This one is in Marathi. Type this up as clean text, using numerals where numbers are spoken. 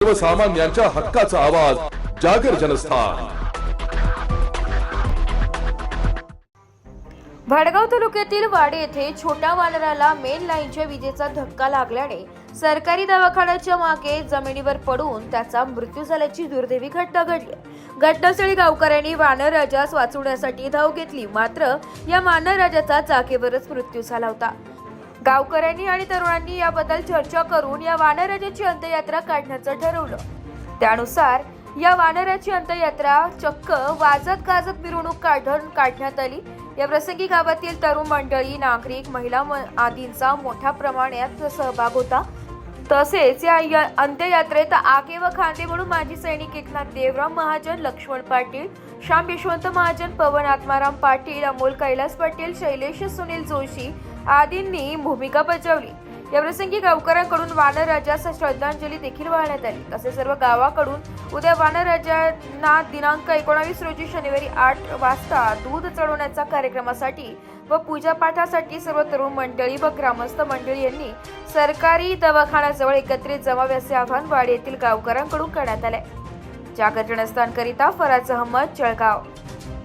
सर्वसामान्यांच्या हक्काचा आवाज जागर जनस्थान। भडगाव तालुक्यातील वाडी येथे छोट्या वानराला मेन लाईनच्या विजेचा धक्का लागल्याने सरकारी दवाखान्याच्या मागे जमिनीवर पडून त्याचा मृत्यू झाल्याची दुर्दैवी घटना घडली। घटनास्थळी गावकऱ्यांनी वानरराजास वाचवण्यासाठी धाव घेतली, मात्र या वानरराजाचा जागेवरच मृत्यू झाला होता। गावकऱ्यांनी आणि तरुणांनी याबद्दल चर्चा करून या वानरराजाची अंत्ययात्रा काढण्याचं ठरवलं। त्यानुसार या वानराची अंत्ययात्रा चक्क वाजत गाजत मिरवणूक काढण्यात आली। या प्रसंगी गावातील तरुण मंडळी, नागरिक, महिला आदींचा मोठ्या प्रमाणात सहभाग होता। तसेच या अंत्ययात्रेत आगे व खांदे म्हणून माजी सैनिक एकनाथ देवराम महाजन, लक्ष्मण पाटील, श्याम यशवंत महाजन, पवन आत्माराम पाटील, अमोल कैलास पाटील, शैलेश सुनील जोशी आदींनी भूमिका बजावली। या प्रसंगी गावकऱ्यांकडून वानरराजास श्रद्धांजली देखील वाहण्यात आली। तसेच सर्व गावाकडून उद्या वानरराजांना दिनांक 19 रोजी शनिवारी 8 वाजता दूध चढवण्याच्या कार्यक्रमासाठी व पूजापाठासाठी सर्व तरुण मंडळी व ग्रामस्थ मंडळी यांनी सरकारी दवाखान्याजवळ एकत्रित जमावे असे आवाहन वाडी येथील गावकऱ्यांकडून करण्यात आले। जागर जनस्थानकरिता फराज अहमद, जळगाव।